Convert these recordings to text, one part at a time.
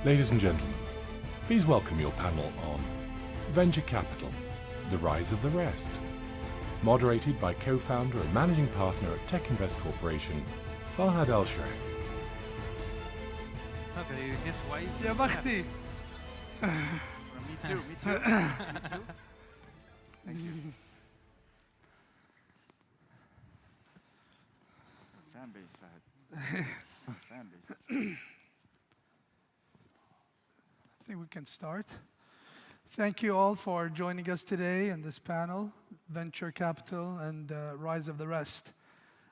Ladies and gentlemen, please welcome your panel on Venture Capital, The Rise of the Rest, moderated by co-founder and managing partner at Techinvest Corporation, Fahad AlSharekh. Okay, his wife. يا بختي. Me too. Me too. Me too. Thank you. Fan base, Fahad. Fan base. I think we can start. Thank you all for joining us today in this panel, Venture Capital and Rise of the Rest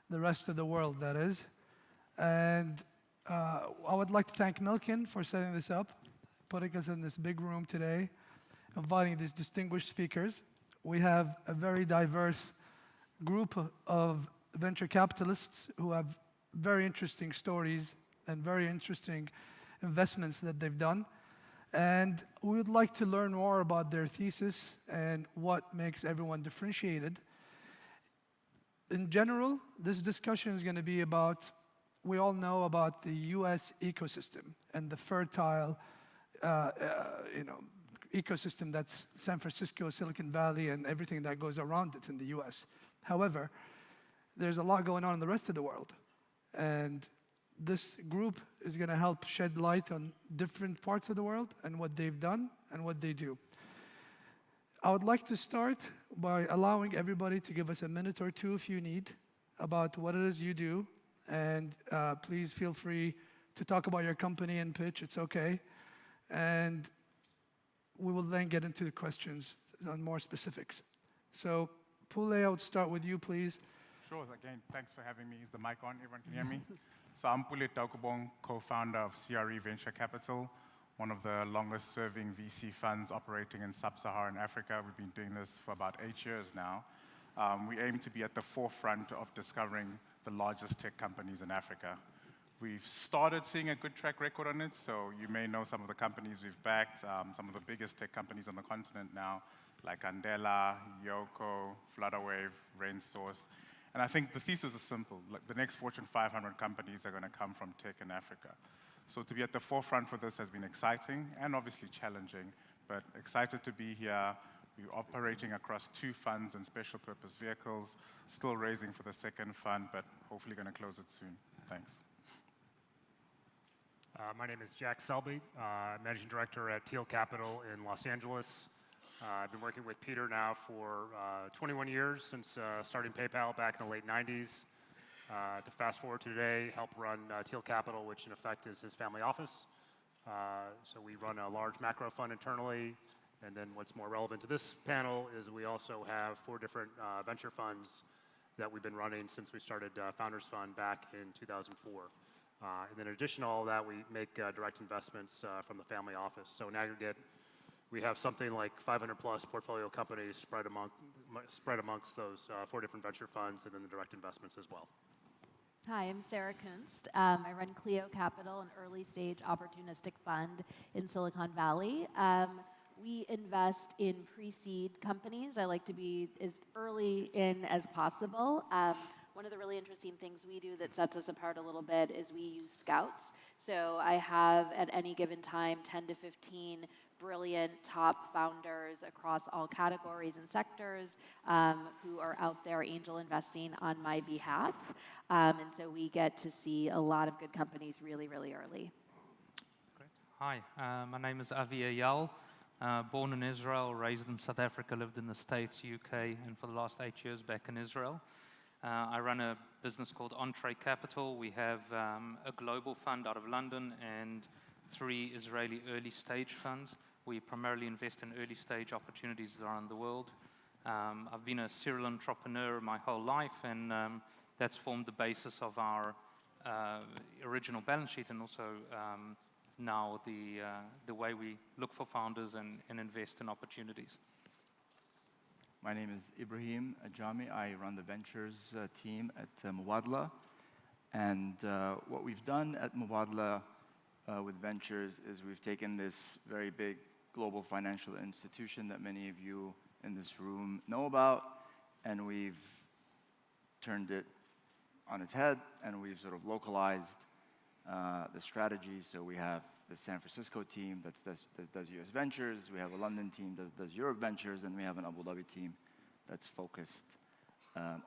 of the world, that is. And I would like to thank Milken for setting this up, putting us in this big room today, inviting these distinguished speakers. We have a very diverse group of venture capitalists who have very interesting stories and very interesting investments that they've done. And we would like to learn more about their thesis and what makes everyone differentiated. In general, this discussion is going to be about, we all know about the US ecosystem and the fertile ecosystem that's San Francisco, Silicon Valley, and everything that goes around it in the US. However, there's a lot going on in the rest of the world. And this group is going to help shed light on different parts of the world and what they've done and what they do. I would like to start by allowing everybody to give us a minute or two if you need about what it is you do. And please feel free to talk about your company and pitch, it's okay. And we will then get into the questions on more specifics. So Pule, I would start with you, please. Sure, again, thanks for having me. Is the mic on? Everyone can hear me? So I'm Pule Taukobong, co-founder of CRE Venture Capital, one of the longest-serving VC funds operating in sub-Saharan Africa. We've been doing this for about 8 years now. We aim to be at the forefront of discovering the largest tech companies in Africa. We've started seeing a good track record on it, so you may know some of the companies we've backed, some of the biggest tech companies on the continent now, like Andela, Yoko, Flutterwave, RainSource. And I think the thesis is simple. Like, the next Fortune 500 companies are going to come from tech in Africa. So to be at the forefront for this has been exciting and obviously challenging, but excited to be here. We're operating across 2 funds and special purpose vehicles, still raising for the second fund, but hopefully going to close it soon. Thanks. My name is Jack Selby, Managing Director at Teal Capital in Los Angeles. I've been working with Peter now for 21 years, since starting PayPal back in the late 90s. To fast forward to today, help run Teal Capital, which in effect is his family office. So we run a large macro fund internally, and then what's more relevant to this panel is we also have 4 different venture funds that we've been running since we started Founders Fund back in 2004. And then in addition to all of that, we make direct investments from the family office. So in aggregate, we have something like 500 plus portfolio companies spread amongst those 4 different venture funds and then the direct investments as well. Hi, I'm Sarah Kunst. I run Clio Capital, an early stage opportunistic fund in Silicon Valley. We invest in pre-seed companies. I like to be as early in as possible. One of the really interesting things we do that sets us apart a little bit is we use scouts. So I have at any given time 10 to 15 brilliant top founders across all categories and sectors who are out there angel investing on my behalf. And so we get to see a lot of good companies really, really early. Great. Hi, my name is Avi Eyal. Born in Israel, raised in South Africa, lived in the States, UK, and for the last 8 years back in Israel. I run a business called Untitled Chapter. We have a global fund out of London and 3 Israeli early stage funds. We primarily invest in early stage opportunities around the world. I've been a serial entrepreneur my whole life, and that's formed the basis of our original balance sheet and also now the way we look for founders and invest in opportunities. My name is Ibrahim Ajami. I run the ventures team at Mubadala. And what we've done at Mubadala with ventures is we've taken this very big global financial institution that many of you in this room know about, and we've turned it on its head, and we've sort of localized the strategy. So we have the San Francisco team that does US Ventures. We have a London team that does Europe Ventures, and we have an Abu Dhabi team that's focused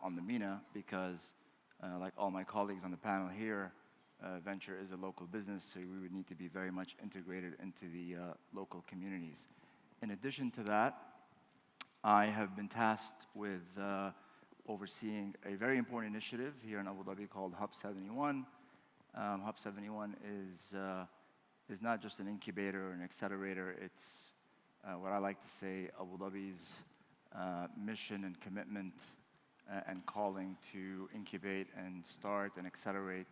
on the MENA because, like all my colleagues on the panel here, venture is a local business, so we would need to be very much integrated into the local communities. In addition to that, I have been tasked with overseeing a very important initiative here in Abu Dhabi called Hub 71. Hub 71 is not just an incubator or an accelerator. It's what I like to say Abu Dhabi's mission and commitment and calling to incubate and start and accelerate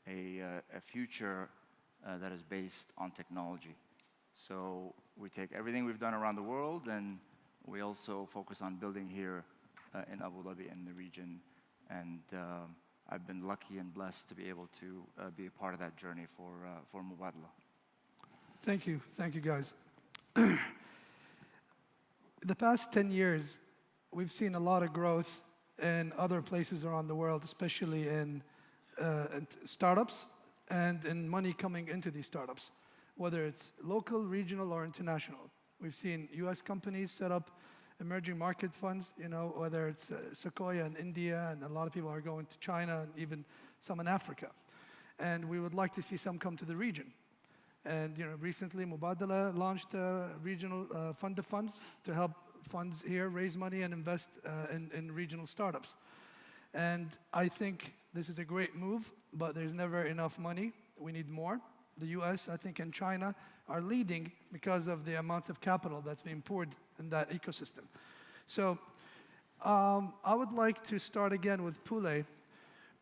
a future that is based on technology. So we take everything we've done around the world, and we also focus on building here in Abu Dhabi and the region. And I've been lucky and blessed to be able to be a part of that journey for Mubadala. Thank you, guys. The past 10 years, we've seen a lot of growth in other places around the world, especially in startups and in money coming into these startups, whether it's local, regional, or international. We've seen US companies set up emerging market funds, whether it's Sequoia in India, and a lot of people are going to China, and even some in Africa. And we would like to see some come to the region. And recently Mubadala launched a regional fund of funds to help funds here raise money and invest in regional startups. And I think this is a great move, but there's never enough money. We need more. The US, I think, and China are leading because of the amounts of capital that's being poured in that ecosystem. So I would like to start again with Pule.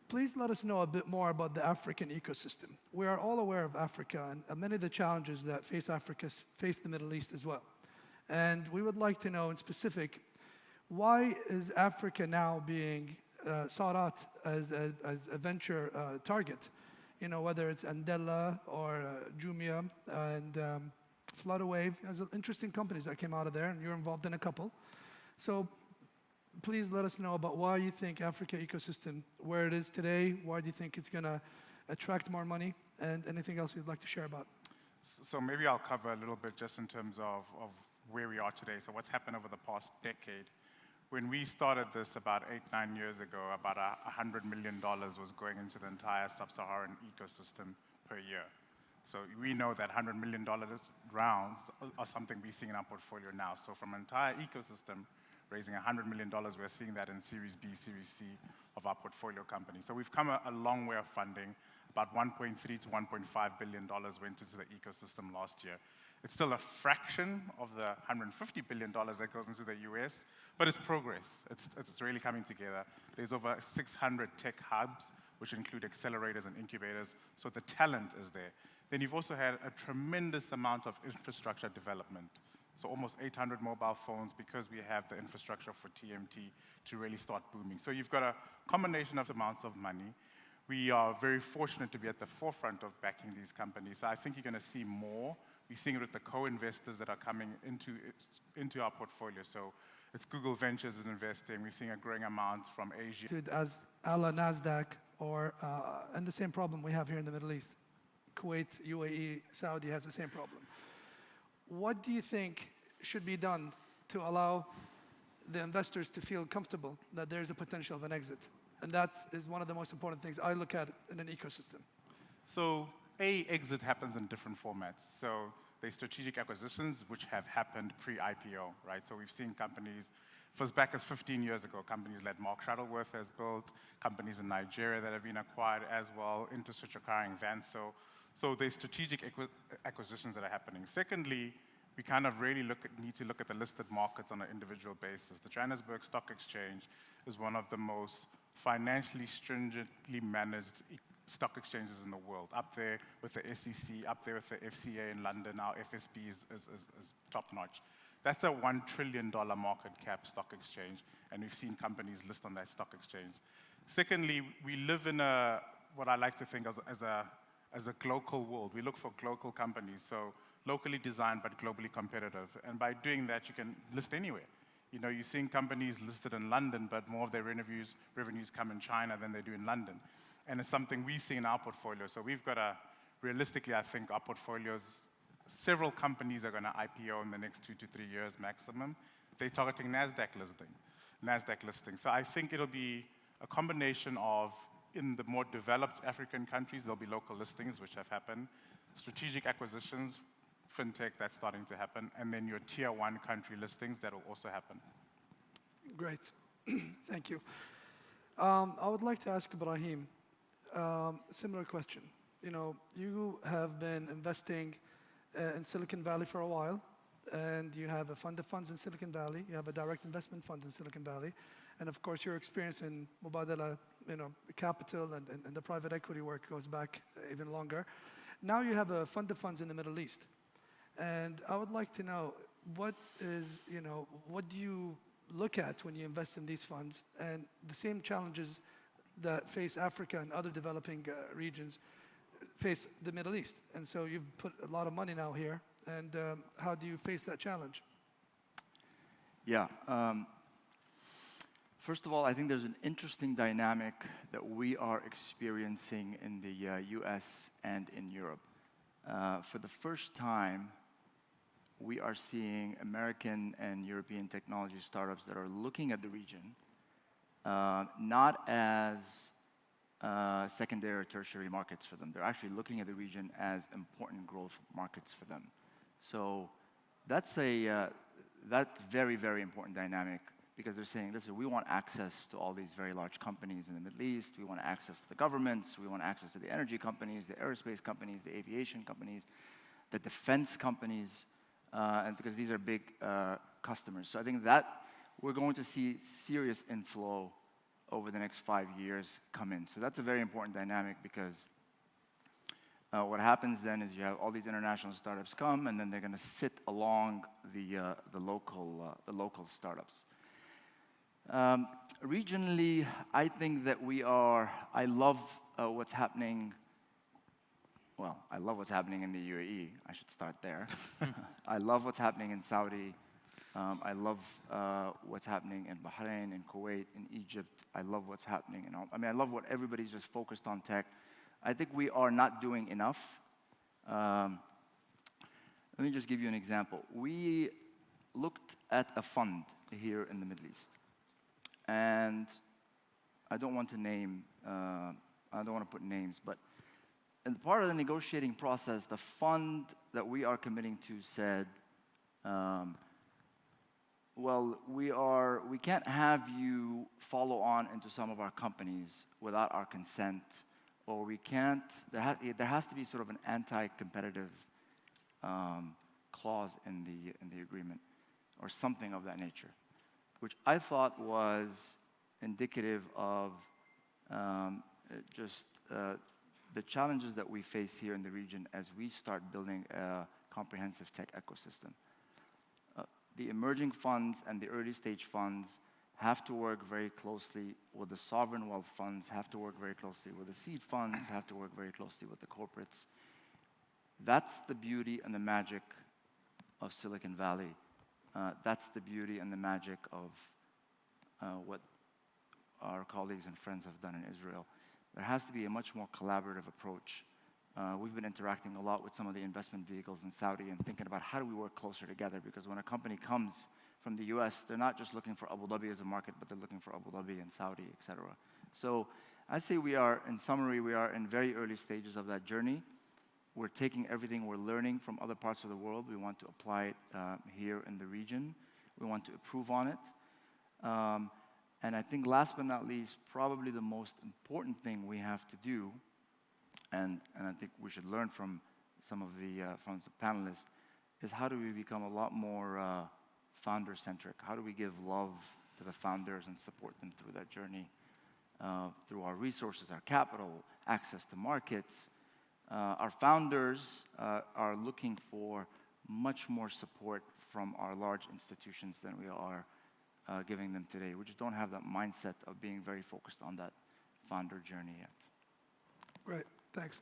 Please let us know a bit more about the African ecosystem. We are all aware of Africa and many of the challenges that face Africa, face the Middle East as well. And we would like to know in specific, why is Africa now being sought out as a venture target? Whether it's Andela or Jumia and Flutterwave. There's interesting companies that came out of there, and you're involved in a couple. So please let us know about why you think Africa ecosystem, where it is today, why do you think it's going to attract more money, and anything else you'd like to share about. So maybe I'll cover a little bit just in terms of where we are today. So what's happened over the past decade. When we started this about 8-9 years ago, about $100 million was going into the entire sub-Saharan ecosystem per year. So we know that $100 million rounds are something we're seeing in our portfolio now. So from an entire ecosystem, raising $100 million, we're seeing that in Series B, Series C of our portfolio companies. So we've come a long way of funding. About $1.3 to $1.5 billion went into the ecosystem last year. It's still a fraction of the $150 billion that goes into the US, but it's progress. It's really coming together. There's over 600 tech hubs, which include accelerators and incubators, so the talent is there. Then you've also had a tremendous amount of infrastructure development. So almost 800 mobile phones because we have the infrastructure for TMT to really start booming. So you've got a combination of amounts of money. We are very fortunate to be at the forefront of backing these companies. So I think you're going to see more. We're seeing it with the co-investors that are coming into our portfolio. So it's Google Ventures is investing. We're seeing a growing amount from Asia. As a la NASDAQ, and the same problem we have here in the Middle East. Kuwait, UAE, Saudi has the same problem. What do you think should be done to allow the investors to feel comfortable that there's a potential of an exit? And that is one of the most important things I look at in an ecosystem. So exit happens in different formats. So there's strategic acquisitions, which have happened pre-IPO, right? So we've seen companies, as back as 15 years ago, companies like Mark Shuttleworth has built, companies in Nigeria that have been acquired as well, Interswitch acquiring Vanso. So there's strategic acquisitions that are happening. Secondly, we kind of really need to look at the listed markets on an individual basis. The Johannesburg Stock Exchange is one of the most financially stringently managed stock exchanges in the world, up there with the SEC, up there with the FCA in London. Our FSB is top-notch. That's a $1 trillion market cap stock exchange, and we've seen companies list on that stock exchange. Secondly, we live in what I like to think as a global world. We look for global companies, so locally designed but globally competitive. And by doing that, you can list anywhere. You're seeing companies listed in London, but more of their revenues come in China than they do in London. And it's something we see in our portfolio. So we've got a realistically, I think our portfolios, several companies are going to IPO in the next 2 to 3 years maximum. They're targeting NASDAQ listing. So I think it'll be a combination of, in the more developed African countries, there'll be local listings, which have happened, strategic acquisitions, fintech, that's starting to happen, and then your tier 1 country listings, that will also happen. Great. Thank you. I would like to ask Ibrahim, similar question. You know, you have been investing in Silicon Valley for a while, and you have a fund of funds in Silicon Valley. You have a direct investment fund in Silicon Valley. And of course, your experience in Mubadala, capital and the private equity work goes back even longer. Now you have a fund of funds in the Middle East. And I would like to know, what do you look at when you invest in these funds, and the same challenges that face Africa and other developing regions face the Middle East? And so you've put a lot of money now here, and how do you face that challenge? Yeah. First of all, I think there's an interesting dynamic that we are experiencing in the US and in Europe. For the first time, we are seeing American and European technology startups that are looking at the region not as secondary or tertiary markets for them. They're actually looking at the region as important growth markets for them. So that's very, very important dynamic, because they're saying, listen, we want access to all these very large companies in the Middle East. We want access to the governments. We want access to the energy companies, the aerospace companies, the aviation companies, the defense companies, and because these are big customers. So I think that we're going to see serious inflow over the next 5 years come in. So that's a very important dynamic, because what happens then is you have all these international startups come, and then they're going to sit along the local startups. Regionally, I think that I love what's happening. Well, I love what's happening in the UAE. I should start there. I love what's happening in Saudi. I love what's happening in Bahrain, in Kuwait, in Egypt. I love what's happening in all. I love what everybody's just focused on tech. I think we are not doing enough. Let me just give you an example. We looked at a fund here in the Middle East. And I don't want to put names, but in part of the negotiating process, the fund that we are committing to said, well, we can't have you follow on into some of our companies without our consent, or we can't, there has to be sort of an anti-competitive clause in the agreement, or something of that nature, which I thought was indicative of the challenges that we face here in the region as we start building a comprehensive tech ecosystem. The emerging funds and the early stage funds have to work very closely with the sovereign wealth funds, have to work very closely with the seed funds, have to work very closely with the corporates. That's the beauty and the magic of Silicon Valley. That's the beauty and the magic of what our colleagues and friends have done in Israel. There has to be a much more collaborative approach. We've been interacting a lot with some of the investment vehicles in Saudi and thinking about how do we work closer together, because when a company comes from the US, they're not just looking for Abu Dhabi as a market, but they're looking for Abu Dhabi and Saudi, et cetera. So I say in summary, we are in very early stages of that journey. We're taking everything we're learning from other parts of the world. We want to apply it here in the region. We want to improve on it. And I think last but not least, probably the most important thing we have to do, and I think we should learn from some of the panelists, is how do we become a lot more founder-centric? How do we give love to the founders and support them through that journey, through our resources, our capital, access to markets? Our founders are looking for much more support from our large institutions than we are giving them today. We just don't have that mindset of being very focused on that founder journey yet. Great, thanks.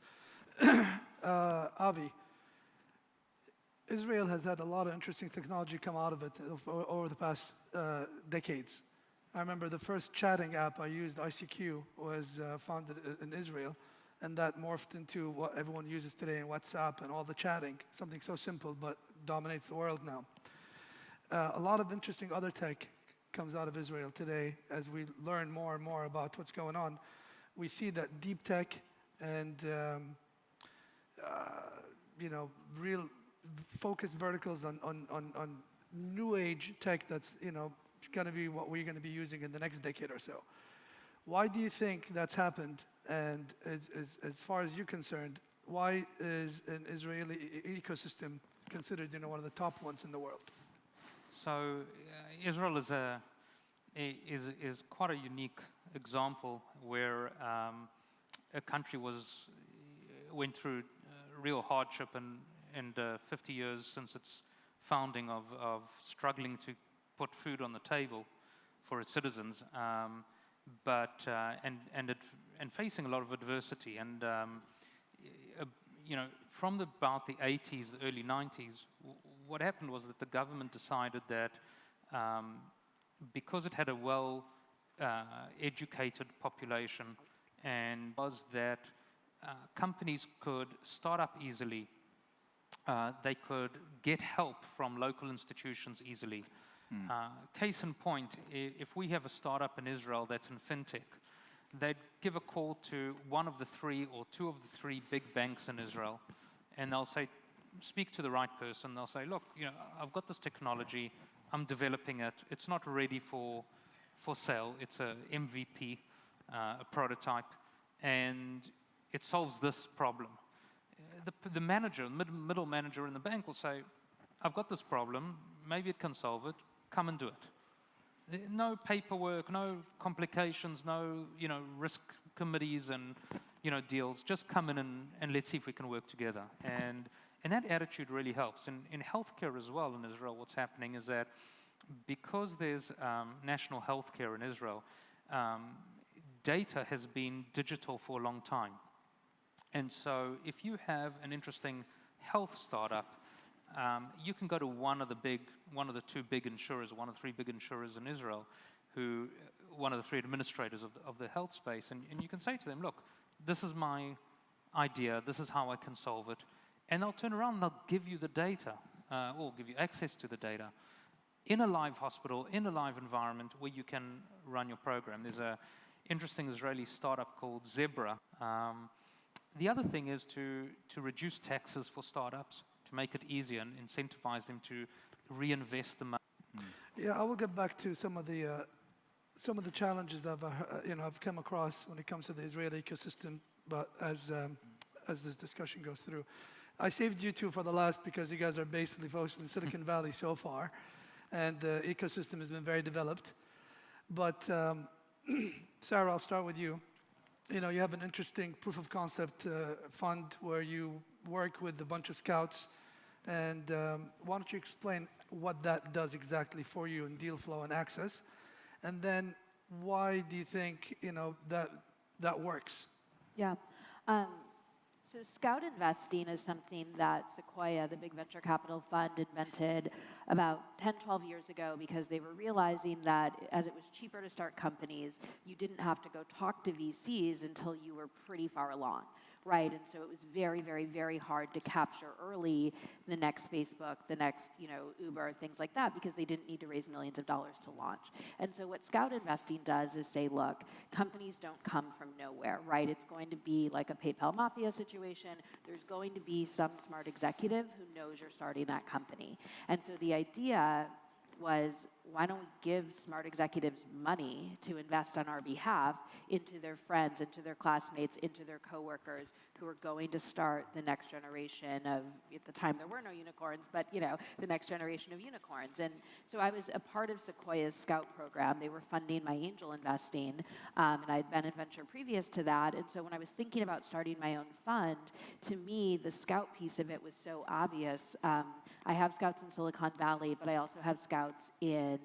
Avi, Israel has had a lot of interesting technology come out of it over the past decades. I remember the first chatting app I used, ICQ, was founded in Israel. and that morphed into what everyone uses today in WhatsApp and all the chatting, something so simple but dominates the world now. A lot of interesting other tech comes out of Israel today as we learn more and more about what's going on. We see that deep tech and real focused verticals on new age tech that's going to be what we're going to be using in the next decade or so. Why do you think that's happened? And as far as you're concerned, why is an Israeli ecosystem considered one of the top ones in the world? So Israel is quite a unique example where a country went through real hardship and 50 years since its founding of struggling to put food on the table for its citizens, and facing a lot of adversity. And from about the 80s, the early 90s, what happened was that the government decided that because it had a well educated population, and was that companies could start up easily, they could get help from local institutions easily. Case in point, if we have a startup in Israel that's in fintech, they'd give a call to one of the three or two of the three big banks in Israel, and they'll say, speak to the right person. They'll say, look, I've got this technology, I'm developing it. It's not ready for sale. It's a MVP, a prototype, and it solves this problem. The manager, middle manager in the bank will say, I've got this problem, maybe it can solve it, come and do it. No paperwork, no complications, no risk committees and deals. Just come in and let's see if we can work together. And that attitude really helps. In healthcare as well in Israel, what's happening is that because there's national healthcare in Israel, data has been digital for a long time. And so if you have an interesting health startup, you can go to one of the two big insurers, one of the three big insurers in Israel, one of the three administrators of the health space, and you can say to them, look, this is my idea, this is how I can solve it. And they'll turn around and they'll give you the data, or give you access to the data in a live hospital, in a live environment where you can run your program. There's an interesting Israeli startup called Zebra. The other thing is to reduce taxes for startups, to make it easier and incentivize them to reinvest the money. Yeah, I will get back to some of the challenges that I've come across when it comes to the Israeli ecosystem. But as this discussion goes through, I saved you two for the last because you guys are basically focused in Silicon Valley so far, and the ecosystem has been very developed. But Sarah, I'll start with you. You have an interesting proof of concept fund where you work with a bunch of scouts, and why don't you explain what that does exactly for you in deal flow and access, and then why do you think that works? Yeah. So scout investing is something that Sequoia, the big venture capital fund, invented about 10, 12 years ago because they were realizing that as it was cheaper to start companies, you didn't have to go talk to VCs until you were pretty far along, right? And so it was very, very, very hard to capture early the next Facebook, the next, Uber, things like that, because they didn't need to raise millions of dollars to launch. And so what scout investing does is say, look, companies don't come from nowhere, right? It's going to be like a PayPal mafia situation. There's going to be some smart executive who knows you're starting that company. And so the idea was, why don't we give smart executives money to invest on our behalf into their friends, into their classmates, into their coworkers who are going to start the next generation of, at the time there were no unicorns, but the next generation of unicorns. And so I was a part of Sequoia's Scout program. They were funding my angel investing, and I had been in venture previous to that. And so when I was thinking about starting my own fund, to me, the Scout piece of it was so obvious. I have scouts in Silicon Valley, but I also have scouts in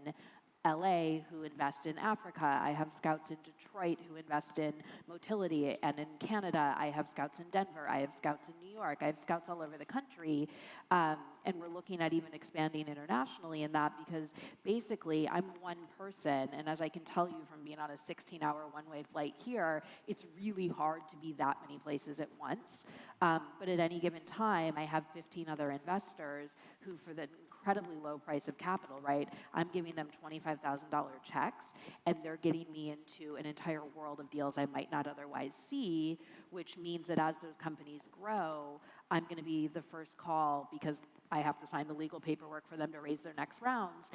LA who invest in Africa. I have scouts in Detroit who invest in motility. And in Canada, I have scouts in Denver. I have scouts in New York. I have scouts all over the country. And we're looking at even expanding internationally in that because basically I'm one person. And as I can tell you from being on a 16-hour one-way flight here, it's really hard to be that many places at once. But at any given time, I have 15 other investors who, for the incredibly low price of capital, right? I'm giving them $25,000 checks, and they're getting me into an entire world of deals I might not otherwise see, which means that as those companies grow, I'm going to be the first call because I have to sign the legal paperwork for them to raise their next rounds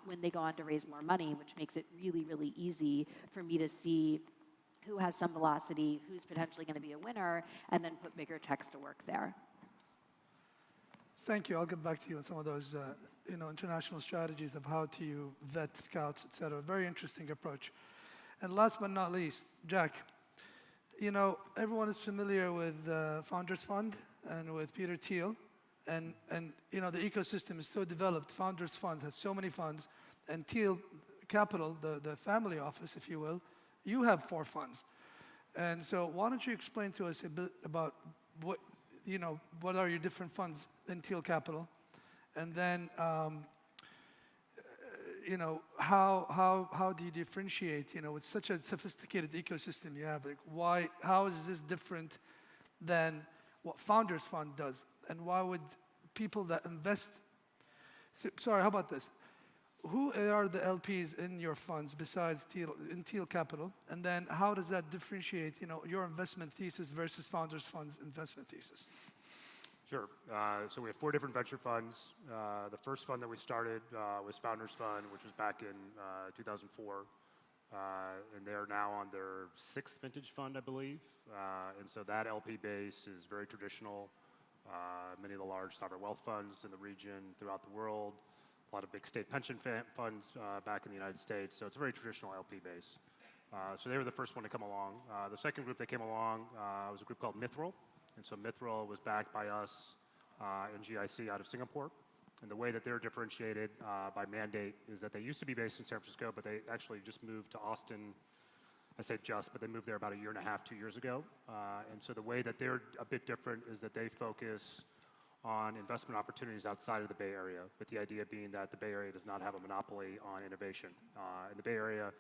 when they go on to raise more money, which makes it really, really easy for me to see who has some velocity, who's potentially going to be a winner, and then put bigger checks to work there. Thank you. I'll get back to you on some of those international strategies of how to vet scouts, et cetera. Very interesting approach. And last but not least, Jack, everyone is familiar with Founders Fund and with Peter Thiel. And the ecosystem is so developed. Founders Fund has so many funds. And Thiel Capital, the family office, if you will, you have 4 funds. And so why don't you explain to us a bit about what are your different funds in Thiel Capital? And then, how do you differentiate, with such a sophisticated ecosystem you have? Like how is this different than what Founders Fund does? And why would people that invest, sorry, how about this? Who are the LPs in your funds besides Thiel Capital? And then how does that differentiate, your investment thesis versus Founders Fund's investment thesis? Sure. So we have 4 different venture funds. The first fund that we started was Founders Fund, which was back in 2004. And they're now on their 6th vintage fund, I believe. And so that LP base is very traditional. Many of the large sovereign wealth funds in the region throughout the world. A lot of big state pension funds back in the United States. So it's a very traditional LP base. So they were the first one to come along. The second group that came along was a group called Mithril. And so Mithril was backed by us and GIC out of Singapore. And the way that they're differentiated by mandate is that they used to be based in San Francisco, but they actually just moved to Austin. I say just, but they moved there about 1.5 years, 2 years ago. And so the way that they're a bit different is that they focus on investment opportunities outside of the Bay Area, with the idea being that the Bay Area does not have a monopoly on innovation. And the Bay Area,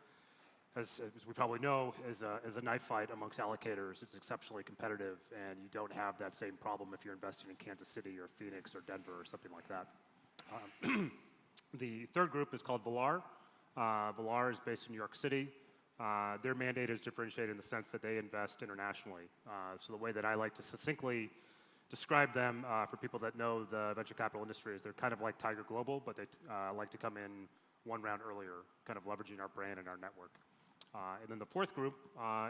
as we probably know, is a knife fight amongst allocators. It's exceptionally competitive, and you don't have that same problem if you're investing in Kansas City or Phoenix or Denver or something like that. The third group is called Villar. Villar is based in New York City. Their mandate is differentiated in the sense that they invest internationally. So the way that I like to succinctly describe them for people that know the venture capital industry is they're kind of like Tiger Global, but they like to come in 1 round earlier, kind of leveraging our brand and our network. And then the fourth group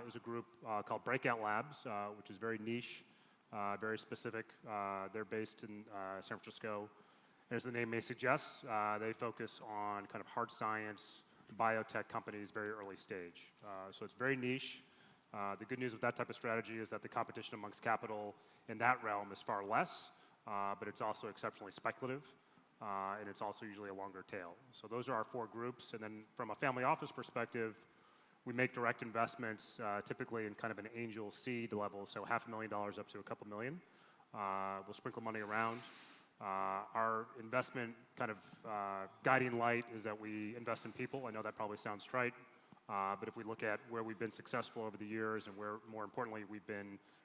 is a group called Breakout Labs, which is very niche, very specific. They're based in San Francisco. As the name may suggest, they focus on kind of hard science, biotech companies, very early stage. So it's very niche. The good news with that type of strategy is that the competition amongst capital in that realm is far less, but it's also exceptionally speculative, and it's also usually a longer tail. So those are our 4 groups. And then from a family office perspective, we make direct investments, typically in kind of an angel seed level, so $500,000 up to a couple million. We'll sprinkle money around. Our investment kind of guiding light is that we invest in people. I know that probably sounds trite, but if we look at where we've been successful over the years and where, more importantly,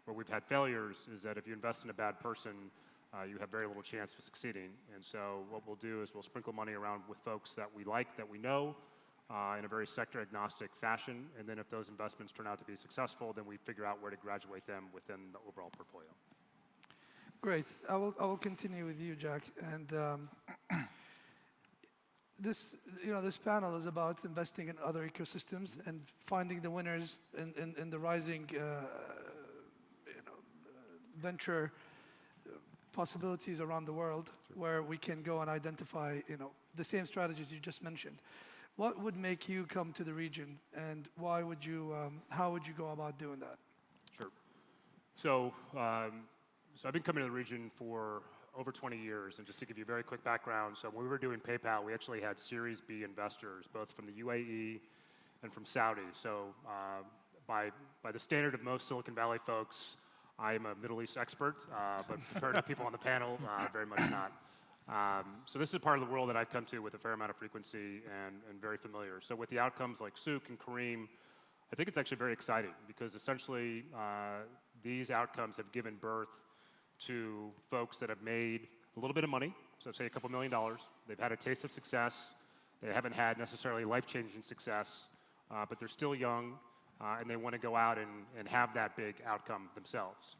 where we've had failures, is that if you invest in a bad person, you have very little chance of succeeding. And so what we'll do is we'll sprinkle money around with folks that we like, that we know, in a very sector-agnostic fashion. And then if those investments turn out to be successful, then we figure out where to graduate them within the overall portfolio. Great. I will continue with you, Jack. And this panel is about investing in other ecosystems and finding the winners in the rising venture possibilities around the world, where we can go and identify the same strategies you just mentioned. What would make you come to the region, and why would you? How would you go about doing that? Sure. So I've been coming to the region for over 20 years. And just to give you a very quick background, so when we were doing PayPal, we actually had Series B investors, both from the UAE and from Saudi. So by the standard of most Silicon Valley folks, I am a Middle East expert, but compared to people on the panel, very much not. So this is part of the world that I've come to with a fair amount of frequency and very familiar. So with the outcomes like Souk and Kareem, I think it's actually very exciting because essentially these outcomes have given birth to folks that have made a little bit of money, so say a couple $1 million. They've had a taste of success. They haven't had necessarily life-changing success, but they're still young, and they want to go out and have that big outcome themselves.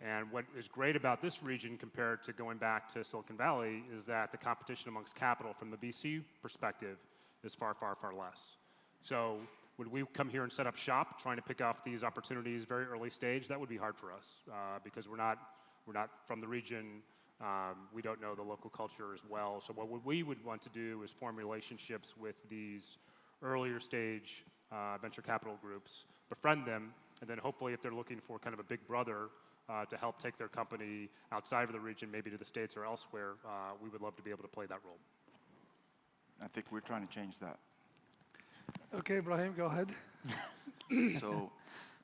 And what is great about this region compared to going back to Silicon Valley is that the competition amongst capital from the VC perspective is far, far, far less. So would we come here and set up shop trying to pick off these opportunities very early stage? That would be hard for us because we're not from the region. We don't know the local culture as well. So what we would want to do is form relationships with these earlier stage venture capital groups, befriend them, and then hopefully if they're looking for kind of a big brother to help take their company outside of the region, maybe to the States or elsewhere, we would love to be able to play that role. I think we're trying to change that. Okay, Ibrahim, go ahead. So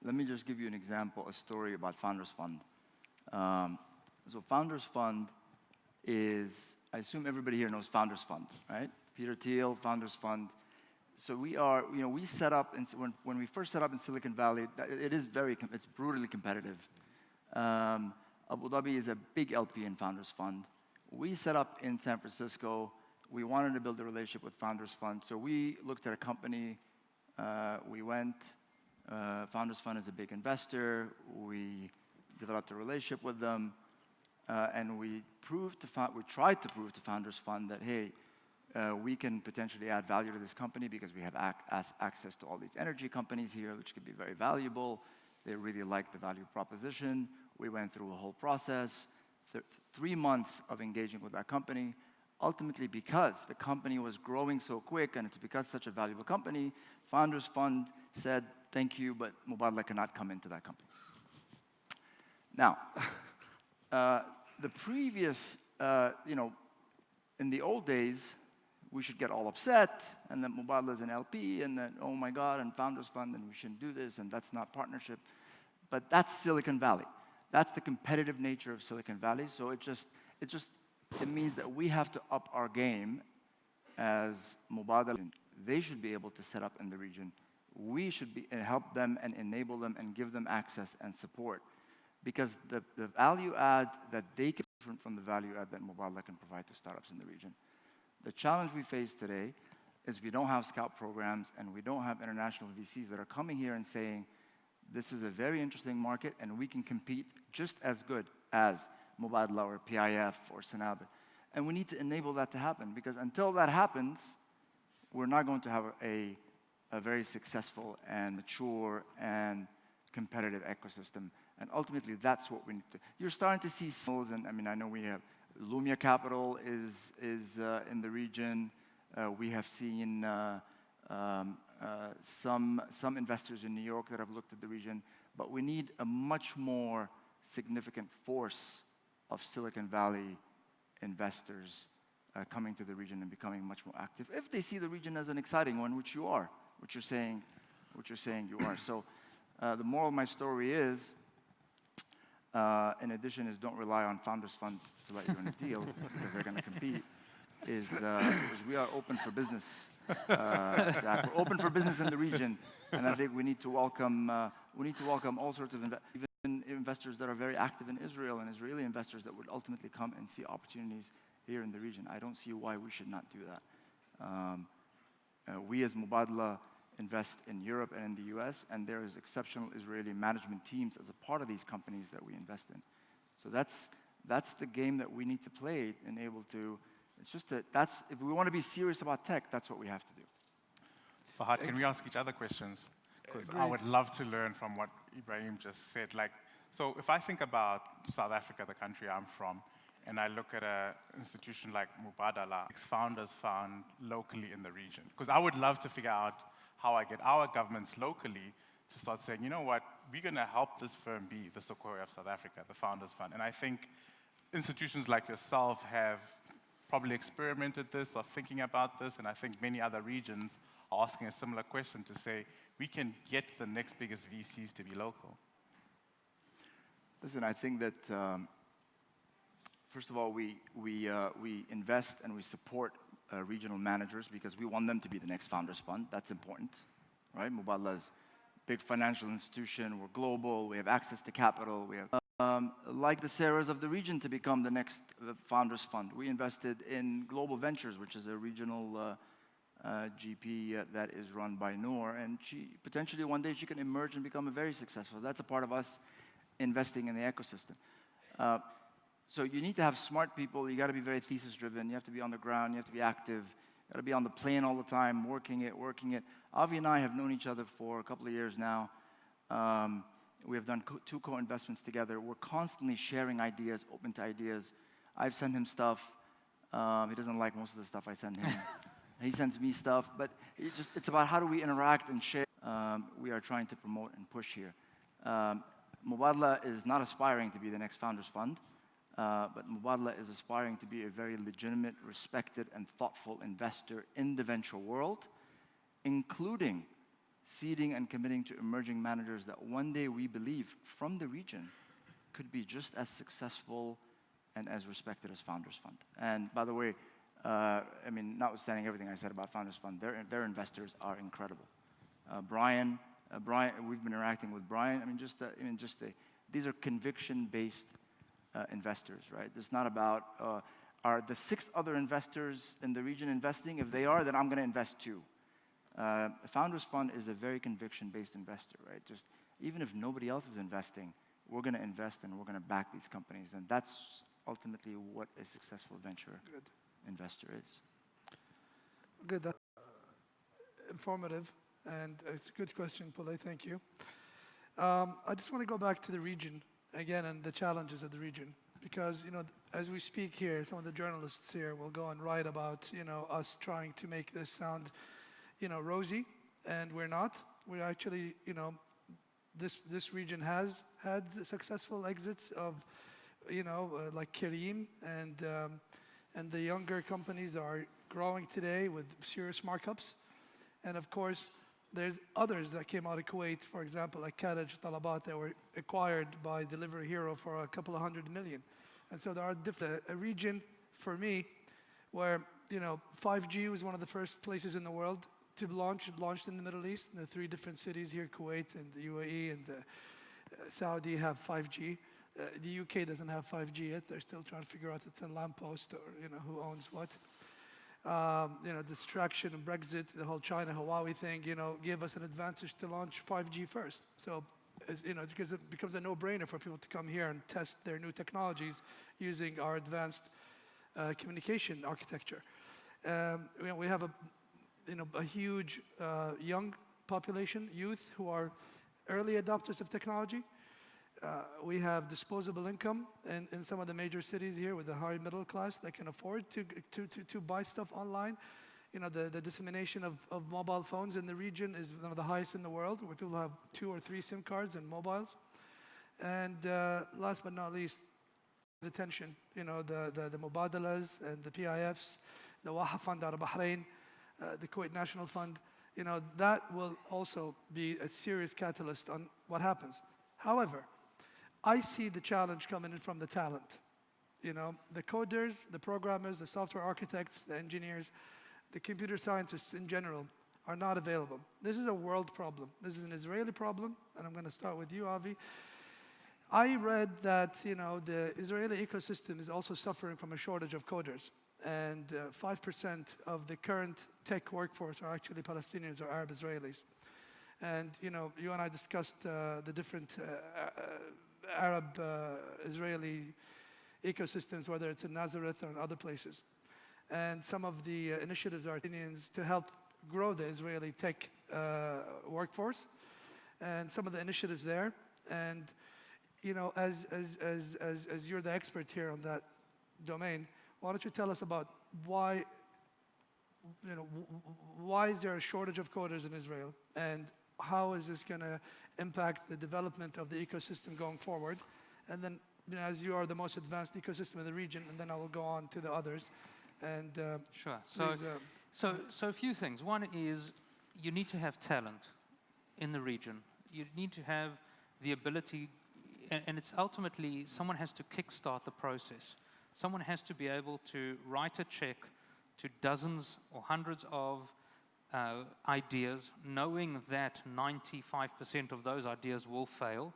let me just give you an example, a story about Founders Fund. So Founders Fund is, I assume everybody here knows Founders Fund, right? Peter Thiel, Founders Fund. So we are, we set up, when we first set up in Silicon Valley, it's brutally competitive. Abu Dhabi is a big LP in Founders Fund. We set up in San Francisco. We wanted to build a relationship with Founders Fund. So we looked at a company. We went. Founders Fund is a big investor. We developed a relationship with them. And we tried to prove to Founders Fund that, hey, we can potentially add value to this company because we have access to all these energy companies here, which could be very valuable. They really liked the value proposition. We went through a whole process, 3 months of engaging with that company. Ultimately, because the company was growing so quick and it's because such a valuable company, Founders Fund said, thank you, but Mubadala cannot come into that company. Now, the previous, in the old days, we should get all upset, and then Mubadala is an LP, and then, oh my God, and Founders Fund, and we shouldn't do this, and that's not partnership. But that's Silicon Valley. That's the competitive nature of Silicon Valley. So it means that we have to up our game as Mubadala. They should be able to set up in the region. We should help them and enable them and give them access and support. Because the value add that they can different from the value add that Mubadala can provide to startups in the region. The challenge we face today is we don't have scout programs and we don't have international VCs that are coming here and saying, this is a very interesting market and we can compete just as good as Mubadala or PIF or Sanab. And we need to enable that to happen because until that happens, we're not going to have a very successful and mature and competitive ecosystem. And ultimately, that's what we need to. You're starting to see signals, and I mean, I know we have Lumia Capital is in the region. We have seen some investors in New York that have looked at the region, but we need a much more significant force of Silicon Valley investors coming to the region and becoming much more active. If they see the region as an exciting one, which you are, which you're saying you are. So the moral of my story is, in addition, is don't rely on Founders Fund to let you in a deal because they're going to compete. Is we are open for business. We're open for business in the region, and I think we need to welcome all sorts of even investors that are very active in Israel and Israeli investors that would ultimately come and see opportunities here in the region. I don't see why we should not do that. We as Mubadala invest in Europe and in the US, and there is exceptional Israeli management teams as a part of these companies that we invest in. So that's the game that we need to play and able to. It's just that if we want to be serious about tech, that's what we have to do. Fahad, can we ask each other questions? Because I would love to learn from what Ibrahim just said. So if I think about South Africa, the country I'm from, and I look at an institution like Mubadala, founders found locally in the region. Because I would love to figure out how I get our governments locally to start saying, you know what, we're going to help this firm be the Sequoia of South Africa, the Founders Fund. And I think institutions like yourself have probably experimented this or thinking about this, and I think many other regions are asking a similar question to say, we can get the next biggest VCs to be local. Listen, I think that, first of all, we invest and we support regional managers because we want them to be the next Founders Fund. That's important, right? Mubadala is a big financial institution. We're global. We have access to capital. We have, like the Sarahs of the region, to become the next Founders Fund. We invested in Global Ventures, which is a regional GP that is run by Noor, and potentially one day she can emerge and become a very successful. That's a part of us investing in the ecosystem. So you need to have smart people. You got to be very thesis-driven. You have to be on the ground. You have to be active. You got to be on the plane all the time, working it. Avi and I have known each other for a couple of years now. We have done 2 co-investments together. We're constantly sharing ideas, open to ideas. I've sent him stuff. He doesn't like most of the stuff I send him. He sends me stuff, but it's about how do we interact and share. We are trying to promote and push here. Mubadala is not aspiring to be the next Founders Fund, but Mubadala is aspiring to be a very legitimate, respected, and thoughtful investor in the venture world, including seeding and committing to emerging managers that one day we believe from the region could be just as successful and as respected as Founders Fund. And by the way, I mean, notwithstanding everything I said about Founders Fund, their investors are incredible. Brian, we've been interacting with Brian. I mean, these are conviction-based investors, right? It's not about, are the 6 other investors in the region investing? If they are, then I'm going to invest too. Founders Fund is a very conviction-based investor, right? Just even if nobody else is investing, we're going to invest and we're going to back these companies. And that's ultimately what a successful venture investor is. Good. That's informative, and it's a good question, Pule. Thank you. I just want to go back to the region again and the challenges of the region, because as we speak here, some of the journalists here will go and write about us trying to make this sound rosy, and we're not. We're actually this region has had successful exits of like Kareem and the younger companies that are growing today with serious markups. And of course, there's others that came out of Kuwait, for example, like Kadaj Talabat, that were acquired by Delivery Hero for a couple of $100 million. And so there are a region, for me, where 5G was one of the first places in the world to launch. It launched in the Middle East, in the 3 different cities here, Kuwait and the UAE and Saudi have 5G. The UK doesn't have 5G yet. They're still trying to figure out it's a lamppost or who owns what. Distraction and Brexit, the whole China Huawei thing, gave us an advantage to launch 5G first. So, because it becomes a no-brainer for people to come here and test their new technologies using our advanced communication architecture. We have a huge young population, youth, who are early adopters of technology. We have disposable income in some of the major cities here with the high middle class that can afford to buy stuff online. The dissemination of mobile phones in the region is one of the highest in the world, where people have 2 or 3 SIM cards and mobiles. And last but not least, attention. The Mubadalas and the PIFs, the Waha Fund out of Bahrain, the Kuwait National Fund, that will also be a serious catalyst on what happens. However, I see the challenge coming in from the talent. The coders, the programmers, the software architects, the engineers, the computer scientists in general are not available. This is a world problem. This is an Israeli problem, and I'm going to start with you, Avi. I read that the Israeli ecosystem is also suffering from a shortage of coders, and 5% of the current tech workforce are actually Palestinians or Arab Israelis. And you and I discussed the different Arab Israeli ecosystems, whether it's in Nazareth or in other places. And some of the initiatives are to help grow the Israeli tech workforce, and some of the initiatives there. And as you're the expert here on that domain, why don't you tell us about why is there a shortage of coders in Israel, and how is this going to impact the development of the ecosystem going forward? And then as you are the most advanced ecosystem in the region, and then I will go on to the others. And Sure. please, So a few things. One is you need to have talent in the region. You need to have the ability, and it's ultimately someone has to kickstart the process. Someone has to be able to write a check to dozens or hundreds of ideas, knowing that 95% of those ideas will fail.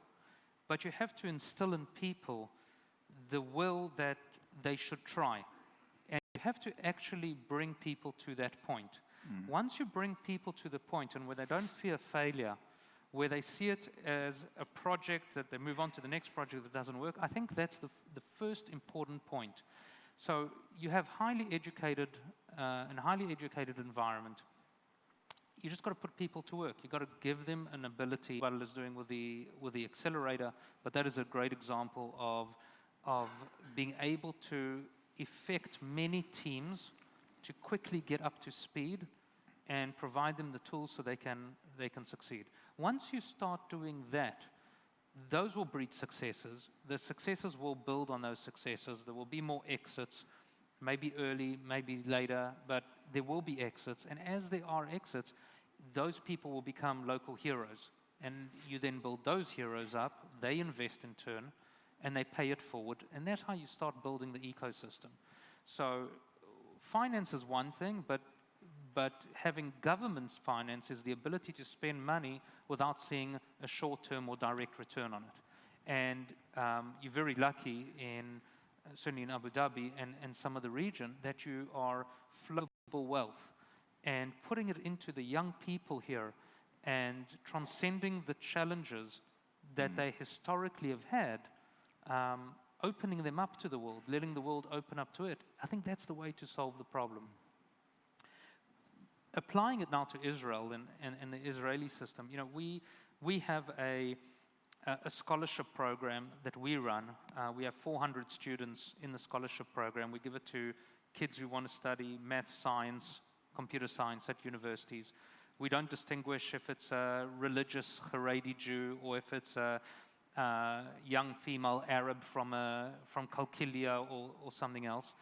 But you have to instill in people the will that they should try. And you have to actually bring people to that point. Once you bring people to the point and where they don't fear failure, where they see it as a project that they move on to the next project that doesn't work, I think that's the first important point. So you have highly educated, an highly educated environment. You just got to put people to work. You got to give them an ability. What is doing with the accelerator, but that is a great example of being able to effect many teams to quickly get up to speed and provide them the tools so they can succeed. Once you start doing that, those will breed successes. The successes will build on those successes. There will be more exits, maybe early, maybe later, but there will be exits. And as there are exits, those people will become local heroes. And you then build those heroes up, they invest in turn, and they pay it forward. And that's how you start building the ecosystem. So finance is one thing, but having government's finance is the ability to spend money without seeing a short-term or direct return on it. And you're very lucky certainly in Abu Dhabi and some of the region, that you are flowable wealth and putting it into the young people here and transcending the challenges that they historically have had, opening them up to the world, letting the world open up to it. I think that's the way to solve the problem. Applying it now to Israel and the Israeli system, we have a scholarship program that we run. We have 400 students in the scholarship program. We give it to kids who want to study math, science, computer science at universities. We don't distinguish if it's a religious Haredi Jew or if it's a young female Arab from Qalqilia or something else.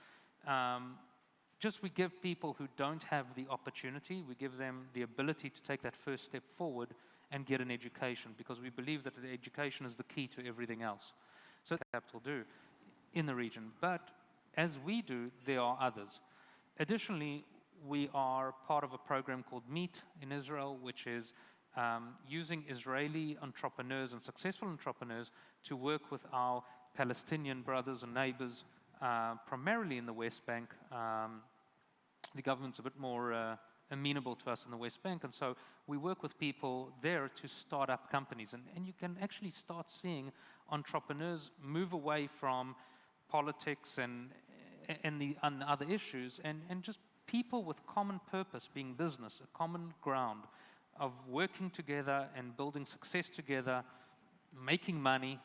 We give people who don't have the opportunity, we give them the ability to take that first step forward and get an education, because we believe that the education is the key to everything else. So Capital do in the region. But as we do, there are others. Additionally, we are part of a program called Meet in Israel, which is using Israeli entrepreneurs and successful entrepreneurs to work with our Palestinian brothers and neighbors, primarily in the West Bank. The government's a bit more amenable to us in the West Bank, and so we work with people there to start up companies. And you can actually start seeing entrepreneurs move away from politics and the other issues, and just people with common purpose being business, a common ground of working together and building success together, making money,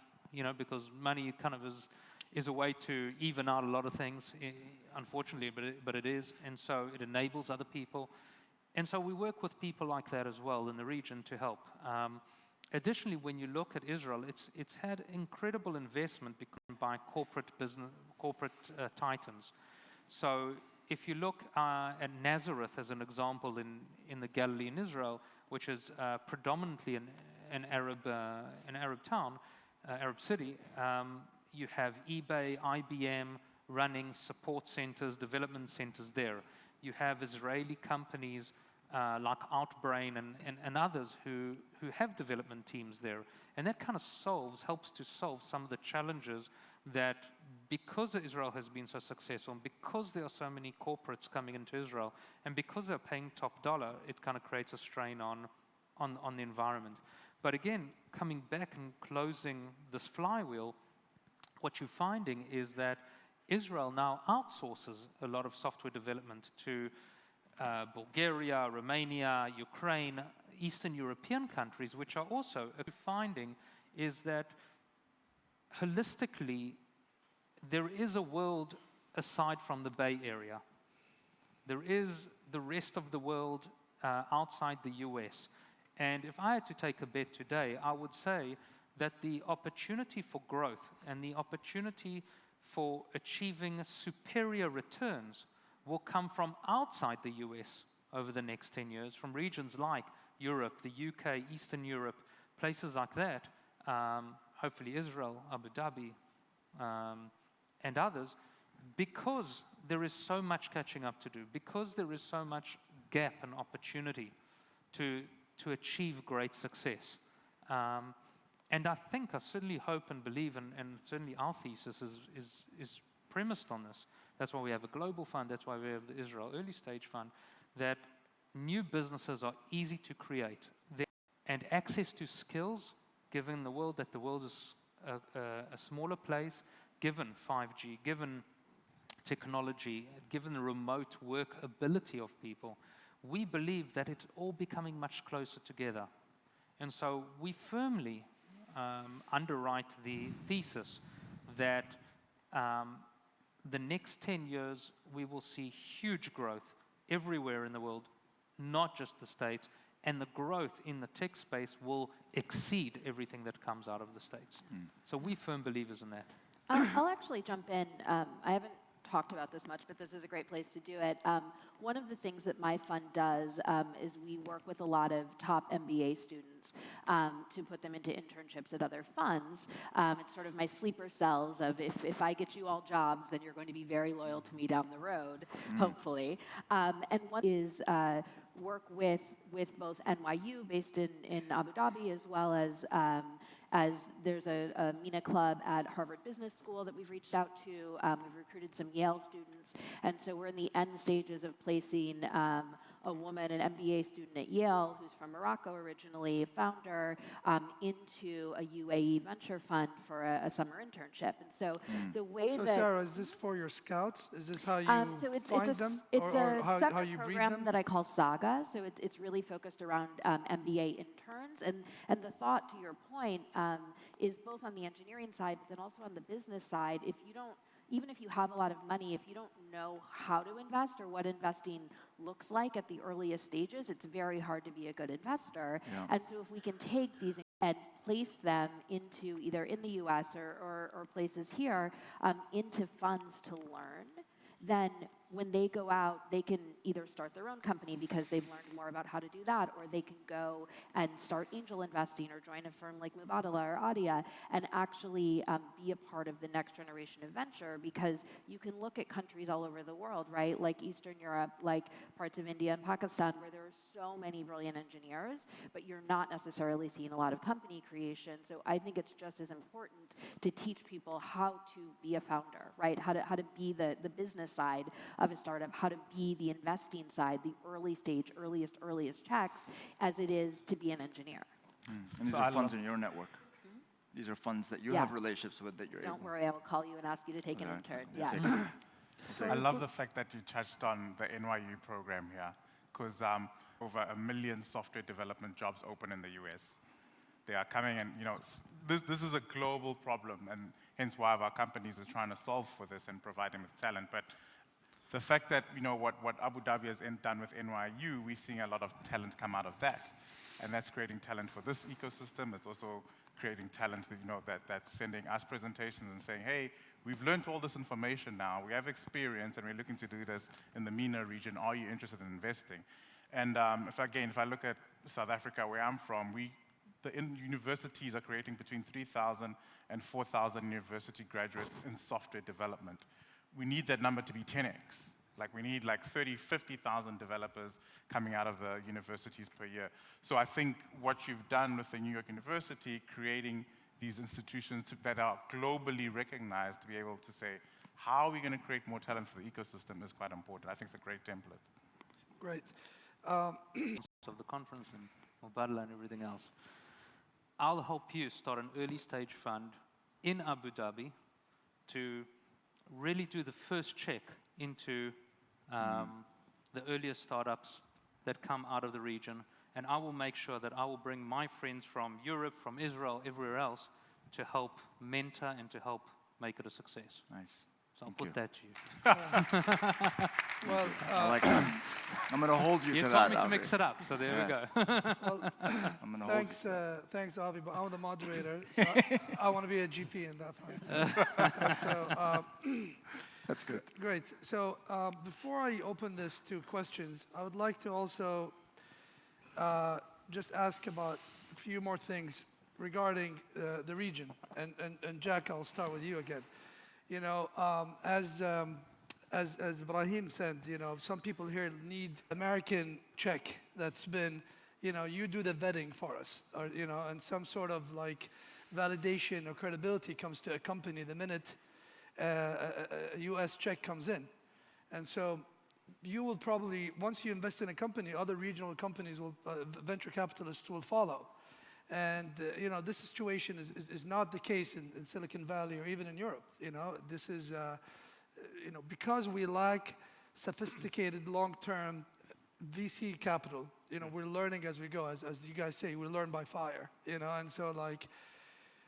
because money kind of is a way to even out a lot of things, unfortunately, but it is. And so it enables other people. And so we work with people like that as well in the region to help. Additionally, when you look at Israel, it's had incredible investment by corporate titans. So if you look at Nazareth as an example in the Galilee in Israel, which is predominantly an Arab town, Arab city, you have eBay, IBM running support centers, development centers there. You have Israeli companies like Outbrain and others who have development teams there. And that kind of helps to solve some of the challenges that, because Israel has been so successful, and because there are so many corporates coming into Israel, and because they're paying top dollar, it kind of creates a strain on the environment. But again, coming back and closing this flywheel, what you're finding is that Israel now outsources a lot of software development to Bulgaria, Romania, Ukraine, Eastern European countries, which are also finding is that holistically, there is a world aside from the Bay Area. There is the rest of the world outside the US. And if I had to take a bet today, I would say that the opportunity for growth and the opportunity for achieving superior returns will come from outside the US over the next 10 years, from regions like Europe, the UK, Eastern Europe, places like that, hopefully Israel, Abu Dhabi, and others, because there is so much catching up to do, because there is so much gap and opportunity to achieve great success. And I think, I certainly hope and believe, and certainly our thesis is premised on this. That's why we have a global fund, that's why we have the Israel Early Stage Fund, that new businesses are easy to create. And access to skills, given the world that the world is a smaller place, given 5G, given technology, given the remote work ability of people, we believe that it's all becoming much closer together. And so we firmly underwrite the thesis that the next 10 years we will see huge growth everywhere in the world, not just the States, and the growth in the tech space will exceed everything that comes out of the States. So we're firm believers in that. I'll actually jump in. I haven't talked about this much, but this is a great place to do it. One of the things that my fund does is we work with a lot of top MBA students to put them into internships at other funds. It's sort of my sleeper cells of if I get you all jobs, then you're going to be very loyal to me down the road, hopefully. And one is work with both NYU, based in Abu Dhabi, as well as there's a MENA club at Harvard Business School that we've reached out to. We've recruited some Yale students. And so we're in the end stages of placing a woman, an MBA student at Yale, who's from Morocco originally, a founder, into a UAE venture fund for a summer internship. And so the way So that... Sarah, is this for your scouts? Is this how you so it's find a, them? It's or a how separate you breed program them? that I call Saga. So it's really focused around MBA interns. And the thought, to your point, is both on the engineering side, but then also on the business side. If you don't, even if you have a lot of money, if you don't know how to invest or what investing looks like at the earliest stages, it's very hard to be a good investor. Yeah. And so if we can take these and place them into either in the US or places here, into funds to learn, then when they go out, they can either start their own company because they've learned more about how to do that, or they can go and start angel investing or join a firm like Mubadala or Adia and actually be a part of the next generation of venture, because you can look at countries all over the world, right, like Eastern Europe, like parts of India and Pakistan, where there are so many brilliant engineers, but you're not necessarily seeing a lot of company creation. So I think it's just as important to teach people how to be a founder, right, how to be the business side of a startup, how to be the investing side, the early stage, earliest checks, as it is to be an engineer. And these are funds in your network. These are funds that you have relationships with that you're able. Don't worry, I will call you and ask you to take an intern. Yeah. I love the fact that you touched on the NYU program here, because over 1 million software development jobs open in the US. They are coming, and this is a global problem, and hence why our companies are trying to solve for this and provide them with talent. But the fact that what Abu Dhabi has done with NYU, we're seeing a lot of talent come out of that, and that's creating talent for this ecosystem. It's also creating talent that's sending us presentations and saying, hey, we've learned all this information now, we have experience, and we're looking to do this in the MENA region. Are you interested in investing? And if I look at South Africa, where I'm from, the universities are creating between 3,000 and 4,000 university graduates in software development. We need that number to be 10x. Like, we need 30,000, 50,000 developers coming out of the universities per year. So I think what you've done with the New York University, creating these institutions that are globally recognized to be able to say, how are we going to create more talent for the ecosystem, is quite important. I think it's a great template. Great. Of the conference and Mubadala and everything else. I'll help you start an early stage fund in Abu Dhabi to really do the first check into the earliest startups that come out of the region. And I will make sure that I will bring my friends from Europe, from Israel, everywhere else, to help mentor and to help make it a success. Nice. So I'll put that to you. Well, I like that. I'm going to hold you You to told that. me to Avi. mix it up, so there we Yes. go. Well, I'm going to hold thanks, you. thanks, Avi, but I'm the moderator, so I want to be a GP in that fund. So, That's good. great. So before I open this to questions, I would like to also just ask about a few more things regarding the region. And Jack, I'll start with you again. You know, as Ibrahim said, you know, some people here need American check that's been, you know, you do the vetting for us, or, you know, and some sort of like validation or credibility comes to a company the minute a US check comes in. And so you will probably, once you invest in a company, other regional companies will, venture capitalists will follow. And you know, this situation is not the case in Silicon Valley or even in Europe. You know, this is, you know, because we lack sophisticated long-term VC capital, you know, we're learning as we go. As you guys say, we learn by fire, you know, and so like,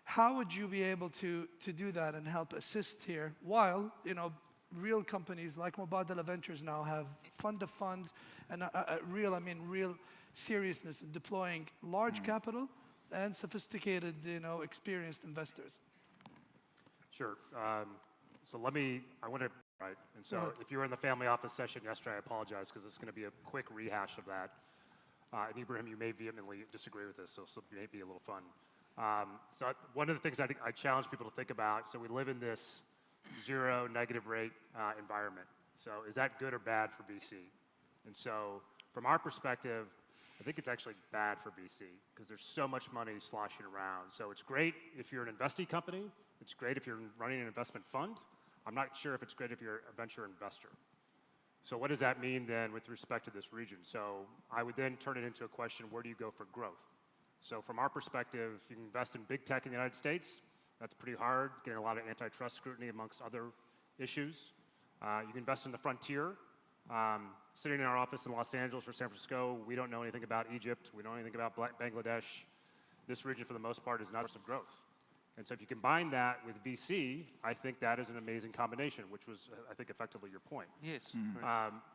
how would you be able to do that and help assist here while, you know, real companies like Moderator Ventures now have fund of funds and real seriousness in deploying large capital and sophisticated, you know, experienced investors? Sure. So I want to, right, and so if you were in the family office session yesterday, I apologize because it's going to be a quick rehash of that. And Ibrahim, you may vehemently disagree with this, so it may be a little fun. So one of the things I challenge people to think about, so we live in this zero negative rate environment. So is that good or bad for VC? And so from our perspective, I think it's actually bad for VC because there's so much money sloshing around. So it's great if you're an investee company. It's great if you're running an investment fund. I'm not sure if it's great if you're a venture investor. So what does that mean then with respect to this region? So I would then turn it into a question, where do you go for growth? So from our perspective, you can invest in big tech in the United States. That's pretty hard, getting a lot of antitrust scrutiny amongst other issues. You can invest in the frontier. Sitting in our office in Los Angeles or San Francisco, we don't know anything about Egypt. We don't know anything about Bangladesh. This region, for the most part, is not a source of growth. And so if you combine that with VC, I think that is an amazing combination, which was, I think, effectively your point. Yes.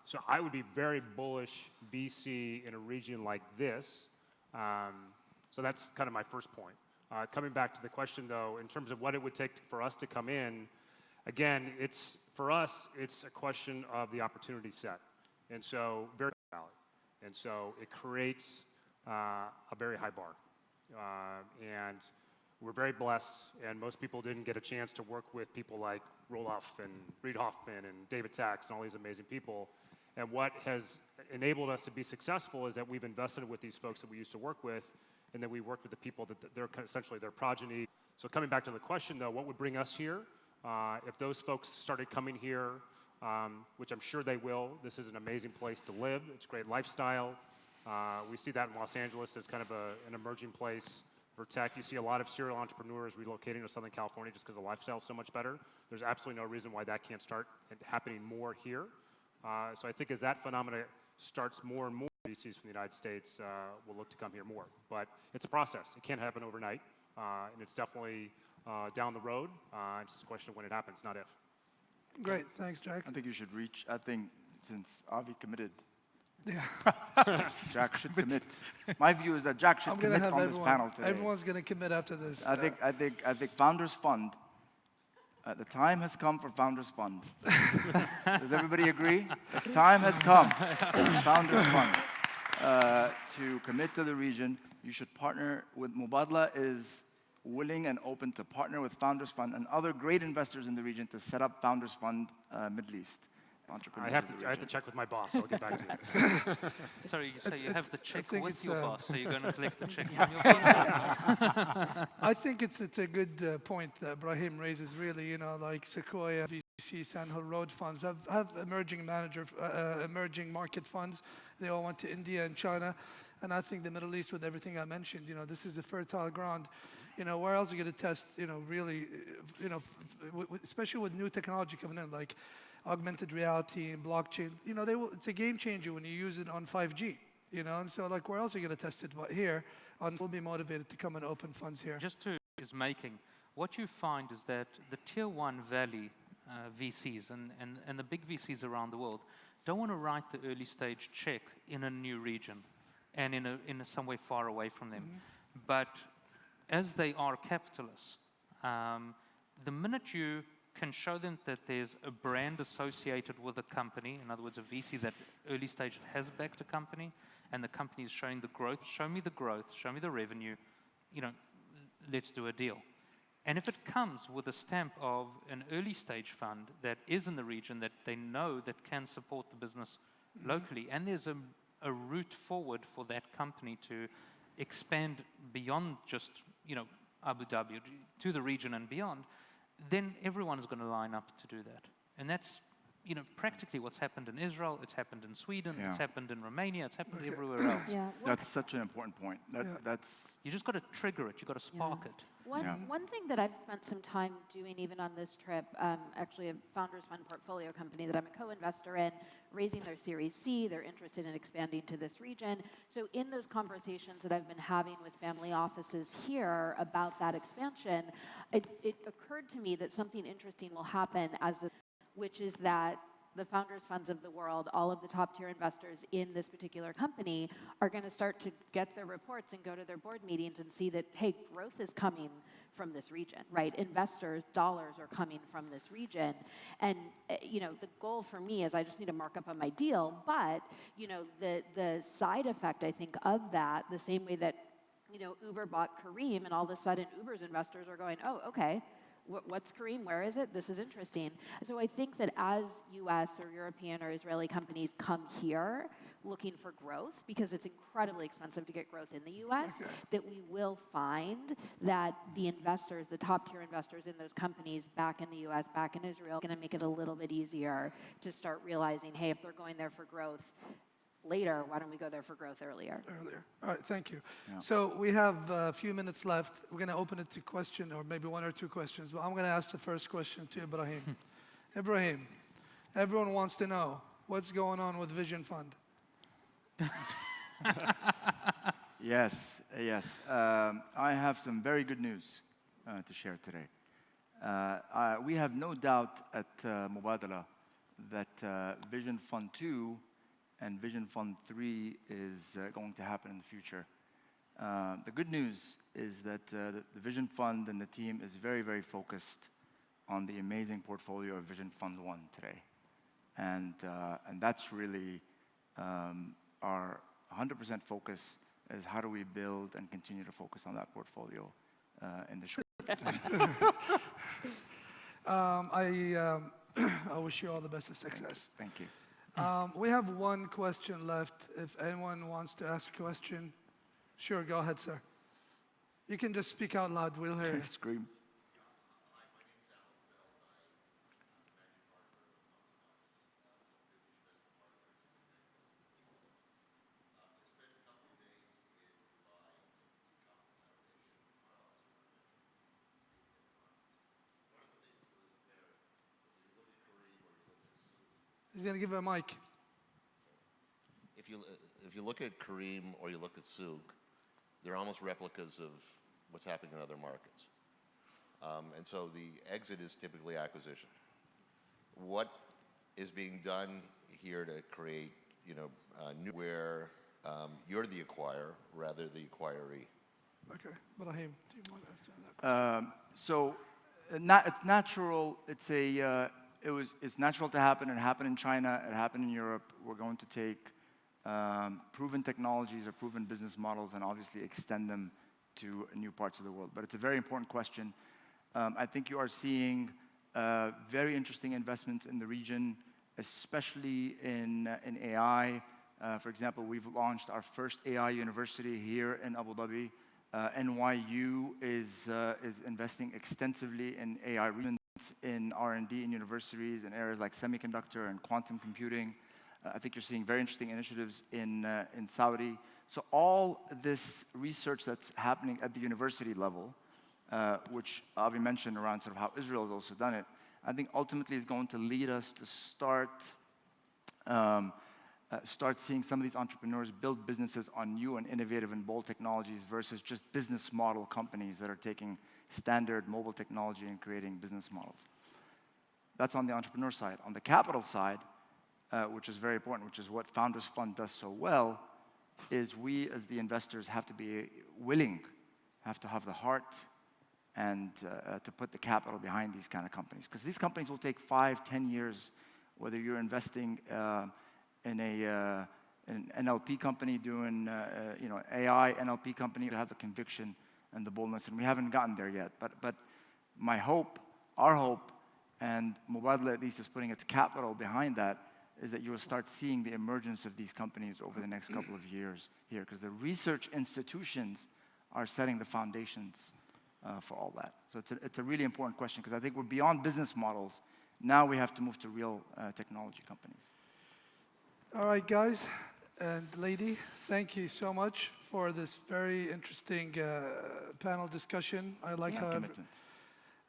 So I would be very bullish VC in a region like this. So that's kind of my first point. Coming back to the question, though, in terms of what it would take for us to come in, again, for us, it's a question of the opportunity set. And so, very valid. And so it creates a very high bar. And we're very blessed, and most people didn't get a chance to work with people like Roloff and Reid Hoffman and David Sachs and all these amazing people. And what has enabled us to be successful is that we've invested with these folks that we used to work with, and then we worked with the people that they're essentially their progeny. So coming back to the question, though, what would bring us here? If those folks started coming here, which I'm sure they will, this is an amazing place to live. It's a great lifestyle. We see that in Los Angeles as kind of an emerging place for tech. You see a lot of serial entrepreneurs relocating to Southern California just because the lifestyle is so much better. There's absolutely no reason why that can't start happening more here. So I think as that phenomena starts more and more, VCs from the United States will look to come here more. But it's a process. It can't happen overnight. And it's definitely down the road. It's just a question of when it happens, not if. Great, thanks, Jack. I think you should reach, I think, since Avi committed, Yeah. Jack should commit. My view is that Jack should I'm going to commit have on this panel today. everyone's going to commit after this. I think Founders Fund, the time has come for Founders Fund. Does everybody agree? The time has come for Founders Fund to commit to the region. You should partner with Mubadala is willing and open to partner with Founders Fund and other great investors in the region to set up Founders Fund Middle East. I have to check with my boss. So I'll get back to you. Sorry, you say you have the check think with it's, your boss, so you're going to collect the check from your boss? I think it's a good point that Ibrahim raises, really, you know, like Sequoia, VC, Sand Hill Road funds have emerging market funds. They all went to India and China. And I think the Middle East, with everything I mentioned, you know, this is a fertile ground. You know, where else are you going to test, you know, really, you know, especially with new technology coming in, like augmented reality and blockchain, you know, it's a game changer when you use it on 5G, you know, and so like where else are you going to test it but here? We'll be motivated to come and open funds here. Just to is making, what you find is that the tier one valley VCs and the big VCs around the world, don't want to write the early stage check in a new region and somewhere far away from them. But as they are capitalists, the minute you can show them that there's a brand associated with a company, in other words, a VC that early stage has backed a company, and the company is showing the growth, show me the growth, show me the revenue, let's do a deal. And if it comes with a stamp of an early stage fund that is in the region that they know that can support the business locally, and there's a route forward for that company to expand beyond just Abu Dhabi to the region and beyond, then everyone is going to line up to do that. And that's practically what's happened in Israel, it's happened in Sweden, it's happened in Romania, it's happened everywhere else. Yeah. That's such an important point. That's You just got to trigger it, you got to spark it. One thing that I've spent some time doing, even on this trip, actually a Founders Fund portfolio company that I'm a co-investor in, raising their Series C, they're interested in expanding to this region. So in those conversations that I've been having with family offices here about that expansion, it occurred to me that something interesting will happen which is that the founders funds of the world, all of the top tier investors in this particular company are going to start to get their reports and go to their board meetings and see that, hey, growth is coming from this region, right? Investors, dollars are coming from this region. And, the goal for me is I just need to mark up on my deal. But, the side effect, I think, of that, the same way that, Uber bought Careem and all of a sudden Uber's investors are going, oh, okay. What's Careem? Where is it? This is interesting. So I think that as US or European or Israeli companies come here looking for growth, because it's incredibly expensive to get growth in the US, that we will find that the investors, the top tier investors in those companies back in the US, back in Israel, are going to make it a little bit easier to start realizing, hey, if they're going there for growth later, why don't we go there for growth earlier? All right, thank you. Yeah. So we have a few minutes left. We're going to open it to question, or maybe one or two questions, but I'm going to ask the first question to Ibrahim. Ibrahim, everyone wants to know, what's going on with Vision Fund? Yes. I have some very good news to share today. We have no doubt at Mubadala that Vision Fund 2 and Vision Fund 3 is going to happen in the future. The good news is that the Vision Fund and the team is very, very focused on the amazing portfolio of Vision Fund 1 today. And that's really our 100% focus is how do we build and continue to focus on that portfolio in the short I wish you all the best of success. Thank you. We have one question left. If anyone wants to ask a question, sure, go ahead, sir. You can just speak out loud. We'll hear you. Scream. He's going to give a mic. If you look at Careem or you look at Souk, they're almost replicas of what's happening in other markets. And so the exit is typically acquisition. What is being done here to create, new where you're the acquirer rather the acquiree? Okay, Ibrahim, do you want to answer that? It's natural. It's natural to happen. It happened in China. It happened in Europe. We're going to take proven technologies or proven business models and obviously extend them to new parts of the world. But it's a very important question. I think you are seeing very interesting investments in the region, especially in AI. For example, we've launched our first AI university here in Abu Dhabi. NYU is investing extensively in AI in R&D in universities in areas like semiconductor and quantum computing. I think you're seeing very interesting initiatives in Saudi. So all this research that's happening at the university level, which Avi mentioned around sort of how Israel has also done it, I think ultimately is going to lead us to start seeing some of these entrepreneurs build businesses on new and innovative and bold technologies versus just business model companies that are taking standard mobile technology and creating business models. That's on the entrepreneur side. On the capital side, which is very important, which is what Founders Fund does so well, is we as the investors have to be willing, have to have the heart and to put the capital behind these kind of companies. Because these companies will take 5, 10 years, whether you're investing in an NLP company doing AI NLP company, to have the conviction and the boldness, and we haven't gotten there yet. But my hope, our hope, and Mubadala at least is putting its capital behind that, is that you will start seeing the emergence of these companies over the next couple of years here, because the research institutions are setting the foundations for all that. So it's a really important question, because I think we're beyond business models. Now we have to move to real technology companies. All right, guys and lady, thank you so much for this very interesting panel discussion. I like how commitment.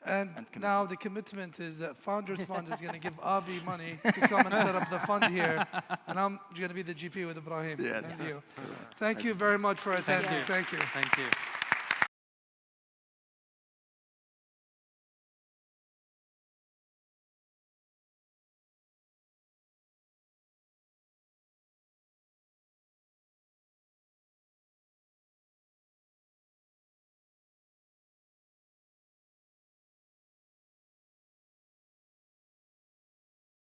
And now the commitment is that Founders Fund is going to give Avi money to come and set up the fund here, and I'm going to be the GP with Ibrahim and you. Thank you very much for attending. Thank you. Thank you.